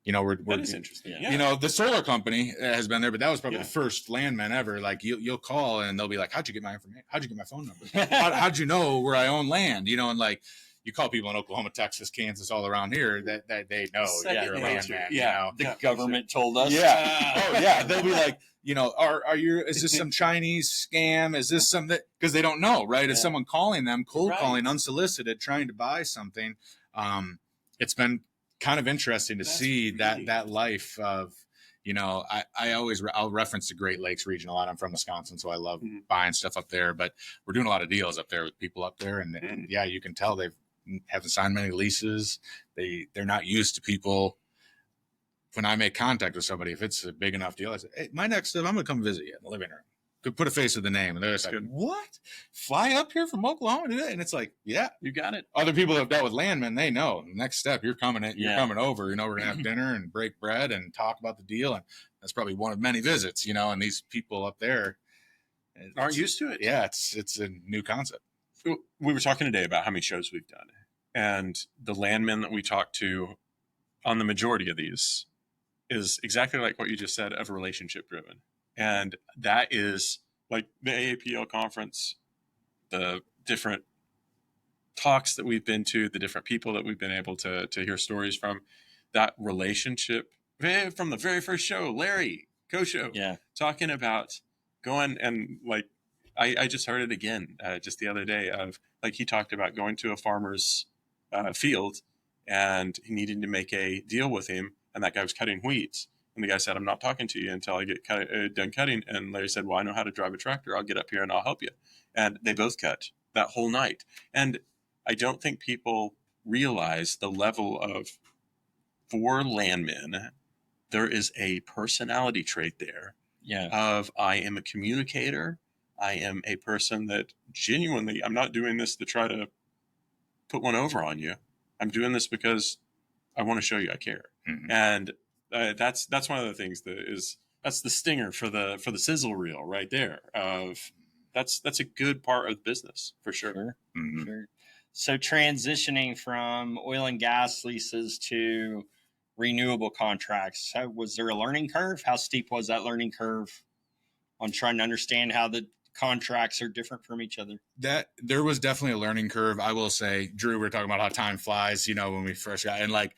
Speaker 3: You know,
Speaker 2: that is interesting.
Speaker 3: You know, the solar company has been there, but that was probably the first landman ever. Like you'll call and they'll be like, how'd you get my information? How'd you get my phone number? How'd you know where I own land? You know, and like you call people in Oklahoma, Texas, Kansas, all around here that they know you're a landman.
Speaker 1: Yeah.
Speaker 3: You know?
Speaker 1: The government told us.
Speaker 3: Yeah. They'll be like, you know, is this some Chinese scam? Is this some because they don't know, right? If someone calling them, cold calling, unsolicited, trying to buy something, it's been kind of interesting to see that life of, you know, I'll reference the Great Lakes region a lot. I'm from Wisconsin, so I love buying stuff up there, but we're doing a lot of deals up there with people up there. And yeah, you can tell they haven't signed many leases. They're not used to people. When I make contact with somebody, if it's a big enough deal, I say, hey, my next step, I'm going to come visit you in the living room. Could put a face with the name. And they're just like, what? Fly up here from Oklahoma today? And it's like, yeah, you got it. Other people that have dealt with landmen, they know. Next step, you're coming over. You know, we're going to have dinner and break bread and talk about the deal. And that's probably one of many visits, you know, and these people up there
Speaker 2: aren't used to it.
Speaker 3: Yeah, it's a new concept.
Speaker 2: We were talking today about how many shows we've done. And the landmen that we talk to on the majority of these is exactly like what you just said, of relationship driven. And that is like the AAPL conference, the different talks that we've been to, the different people that we've been able to hear stories from, that relationship from the very first show, Larry Kosho, talking about going and like, I just heard it again just the other day of like, he talked about going to a farmer's field and he needed to make a deal with him. And that guy was cutting wheat. And the guy said, I'm not talking to you until I get done cutting. And Larry said, well, I know how to drive a tractor. I'll get up here and I'll help you. And they both cut that whole night. And I don't think people realize the level of, for landmen, there is a personality trait there of I am a communicator. I am a person that genuinely, I'm not doing this to try to put one over on you. I'm doing this because I want to show you I care. Mm-hmm. And that's one of the things that's the stinger for the sizzle reel right there. Of that's a good part of the business for sure.
Speaker 1: Mm-hmm. Sure. So transitioning from oil and gas leases to renewable contracts, was there a learning curve? How steep was that learning curve on trying to understand how the contracts are different from each other?
Speaker 3: That there was definitely a learning curve. I will say, Drew, we were talking about how time flies, you know, when we first got, and like,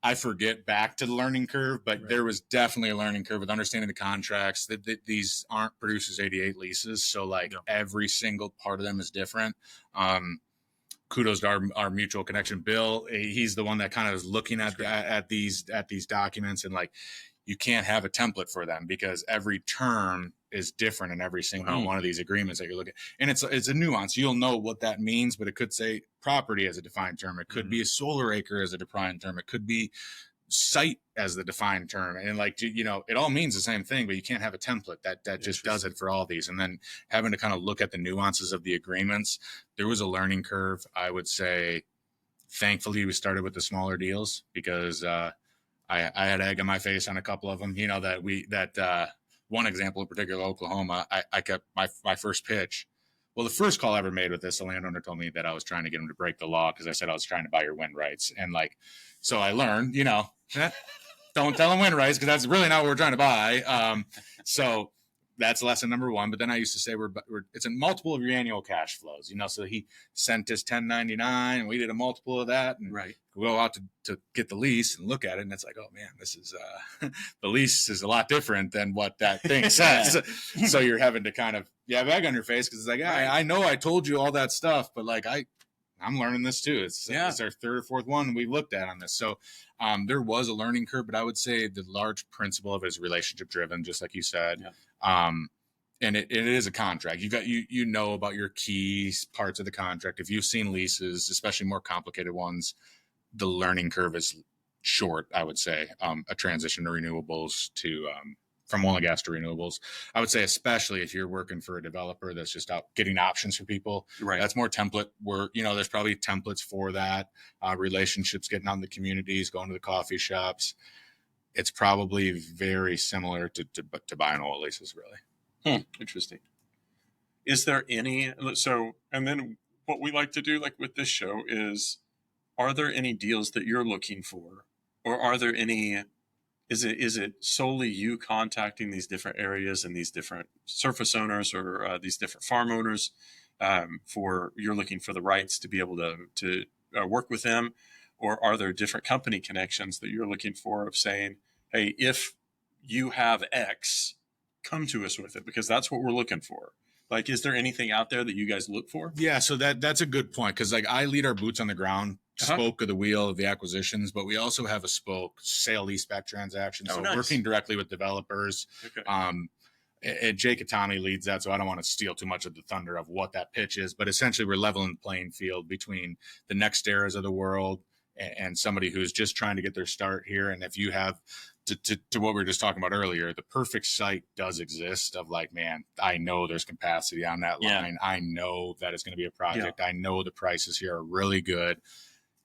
Speaker 3: I forget back to the learning curve, but there was definitely a learning curve with understanding the contracts that these aren't producers 88 leases. So like every single part of them is different. Kudos to our mutual connection, Bill. He's the one that kind of is looking at these documents, and like, you can't have a template for them because every term is different in every single one of these agreements that you're looking at. And it's a nuance. You'll know what that means, but it could say property as a defined term. It could be a solar acre as a defined term. It could be site as the defined term, and like, you know, it all means the same thing, but you can't have a template that just does it for all these. And then having to kind of look at the nuances of the agreements, there was a learning curve. I would say, thankfully, we started with the smaller deals because I had egg on my face on a couple of them. You know, that one example in particular, Oklahoma, I kept my first pitch. Well, the first call I ever made with this, the landowner told me that I was trying to get him to break the law because I said I was trying to buy your wind rights. And like, so I learned, you know, don't tell him wind rights because that's really not what we're trying to buy. So that's lesson number one. But then I used to say it's a multiple of your annual cash flows, you know. So he sent us 1099 and we did a multiple of that, and we go out to get the lease and look at it, and it's like, oh man, this is the lease is a lot different than what that thing says. So you're having to kind of have egg on your face because it's like, I know I told you all that stuff, but like I'm learning this too. It's our third or fourth one we've looked at on this. So there was a learning curve, but I would say the large principle of it is relationship driven, just like you said. Yeah. And it is a contract. You know about your key parts of the contract. If you've seen leases, especially more complicated ones, the learning curve is short, I would say. A transition to renewables from oil and gas to renewables. I would say, especially if you're working for a developer that's just out getting options for people. Right. That's more template work. You know, there's probably templates for that. Relationships, getting out in the communities, going to the coffee shops. It's probably very similar to buying oil leases, really.
Speaker 2: Interesting. Is there any, and then what we like to do, like with this show, is, are there any deals that you're looking for? Or are there any, is it solely you contacting these different areas and these different surface owners or these different farm owners you're looking for the rights to be able to work with them? Or are there different company connections that you're looking for of saying, hey, if you have X, come to us with it, because that's what we're looking for? Like, is there anything out there that you guys look for?
Speaker 3: Yeah, so that's a good point, because like I lead our boots on the ground spoke of the wheel of the acquisitions, but we also have a spoke sale leaseback transaction. So working directly with developers. Okay. And Jake Atami leads that, so I don't want to steal too much of the thunder of what that pitch is, but essentially we're leveling the playing field between the next eras of the world and somebody who's just trying to get their start here. And if you have to what we were just talking about earlier, the perfect site does exist of like, man, I know there's capacity on that line. I know that it's going to be a project. I know the prices here are really good.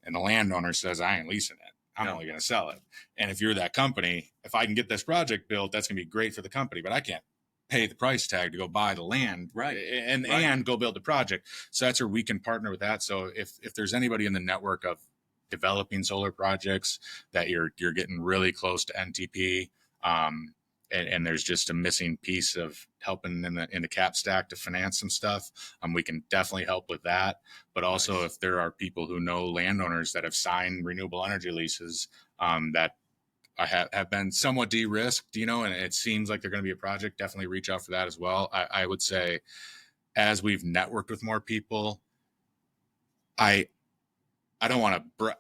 Speaker 3: And the landowner says, I ain't leasing it. I'm only going to sell it. And if you're that company, if I can get this project built, that's going to be great for the company, but I can't pay the price tag to go buy the land and go build the project. So that's where we can partner with that. So if there's anybody in the network of developing solar projects that you're getting really close to NTP, and there's just a missing piece of helping in the cap stack to finance some stuff, we can definitely help with that. But also, if there are people who know landowners that have signed renewable energy leases that have been somewhat de-risked, you know, and it seems like they're going to be a project, definitely reach out for that as well. I would say, as we've networked with more people, I don't want to.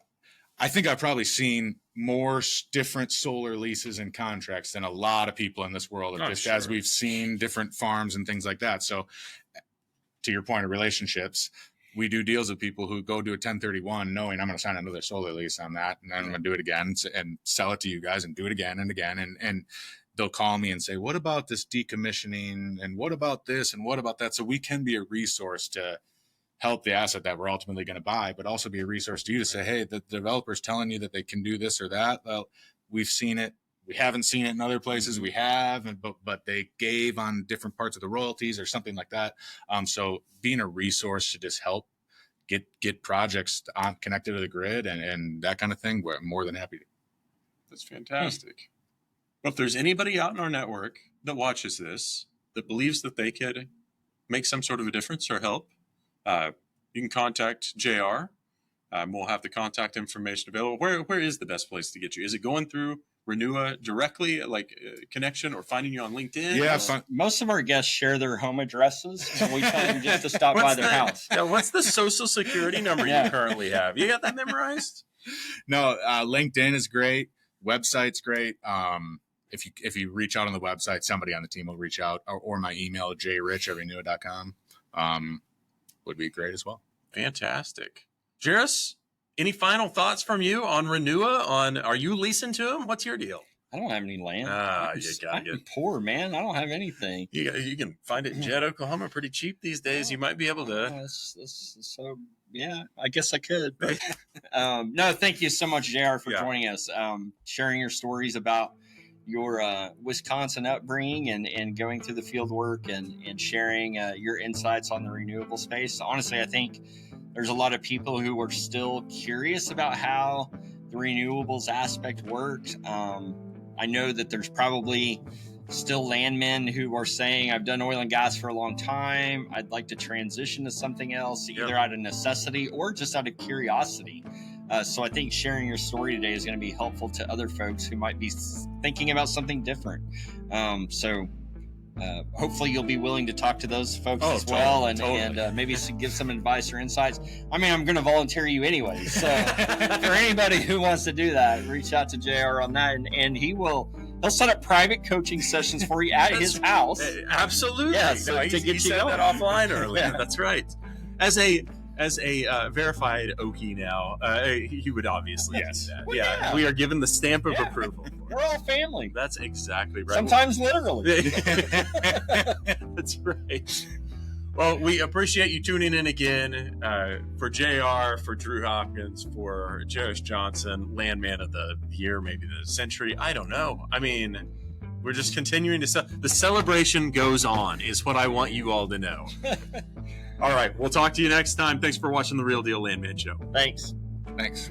Speaker 3: I think I've probably seen more different solar leases and contracts than a lot of people in this world, as we've seen different farms and things like that. So, to your point of relationships, we do deals with people who go do a 1031 knowing I'm going to sign another solar lease on that, and then I'm going to do it again and sell it to you guys and do it again and again. And they'll call me and say, what about this decommissioning? And what about this? And what about that? So we can be a resource to help the asset that we're ultimately going to buy, but also be a resource to you to say, hey, the developer's telling you that they can do this or that. Well, we've seen it. We haven't seen it in other places. We have, but they gave on different parts of the royalties or something like that. So being a resource to just help get projects connected to the grid and that kind of thing, we're more than happy to.
Speaker 2: That's fantastic. Well, if there's anybody out in our network that watches this that believes that they could make some sort of a difference or help, you can contact JR. We'll have the contact information available. Where is the best place to get you? Is it going through Renewa directly, like connection, or finding you on LinkedIn?
Speaker 1: Yeah, most of our guests share their home addresses, and we tell them just to stop by their house.
Speaker 2: Yeah, what's the social security number you currently have? You got that memorized?
Speaker 3: No, LinkedIn is great. Website's great. If you reach out on the website, somebody on the team will reach out, or my email, jrich@renewa.com. Would be great as well.
Speaker 2: Fantastic. Jerris, any final thoughts from you on Renewa? Are you leasing to them? What's your deal?
Speaker 1: I don't have any land.
Speaker 2: I'm
Speaker 1: poor, man. I don't have anything.
Speaker 2: You can find it in Jed, Oklahoma, pretty cheap these days. You might be able to.
Speaker 1: So yeah, I guess I could. But, no, thank you so much, JR, for joining us, sharing your stories about your Wisconsin upbringing and going through the field work and sharing your insights on the renewable space. Honestly, I think there's a lot of people who are still curious about how the renewables aspect works. I know that there's probably still landmen who are saying, I've done oil and gas for a long time. I'd like to transition to something else, either out of necessity or just out of curiosity. So I think sharing your story today is going to be helpful to other folks who might be thinking about something different. Hopefully you'll be willing to talk to those folks as well and maybe give some advice or insights. I mean, I'm going to volunteer you anyway. So for anybody who wants to do that, reach out to JR on that and he'll set up private coaching sessions for you at his house.
Speaker 2: Absolutely.
Speaker 1: Yeah, so to get you
Speaker 2: said
Speaker 1: going.
Speaker 2: that offline earlier. That's right. As a verified Okie now, he would obviously do that.
Speaker 1: Well,
Speaker 2: yeah, we are given the stamp of approval.
Speaker 1: We're all family.
Speaker 2: That's exactly right.
Speaker 1: Sometimes literally.
Speaker 2: That's right. Well, we appreciate you tuning in again. For JR, for Drew Hopkins, for Jerris Johnson, Landman of the Year, maybe the century. I don't know. I mean, we're just continuing to the celebration goes on, is what I want you all to know. All right, we'll talk to you next time. Thanks for watching the Real Deal Landman Show.
Speaker 1: Thanks.
Speaker 3: Thanks.